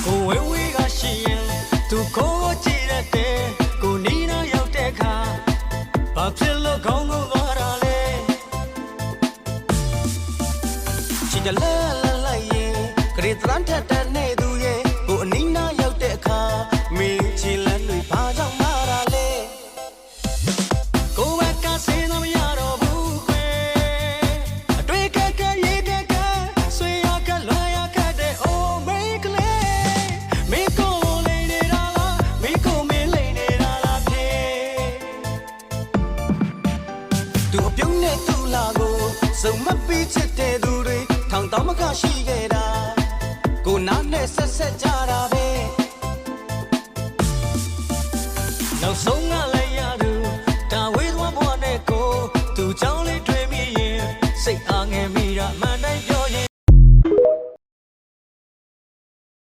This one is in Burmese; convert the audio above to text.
ကိုဝေဝေးကရှိရင်သူကိုကြည့်ရတဲ့ကိုနီးနာရောက်တဲ့အခါဘာဖြစ်လို့ခေါင်းကိုသွားတာလဲချစ်တယ်လဲရင်ခရီးတန်းထက်တဲ့နေသူရဲ့ကိုအနီးနာရောက်တဲ့အခါမင်းချီလက်တွေဘာကြောင့်လာတာလဲကိုဘက်ကစင်းတော့မရတော့ဘူးခွေအတွေ့ကကရေကကဆွေရကလွာရကတဲ့ Oh make me မင်းကိုလိမ့်နေတာလားမင်းကိုမင်းလိမ့်နေတာလားဖြစ်သူအပြုံးနဲ့သူ့လာကိုစုံမပြီးချစ်တဲ့သူတွေထောင်တောင်းမကရှိခဲ့တာကိုနားနဲ့ဆက်ကြတာပဲနောက်ဆုံးကလည်း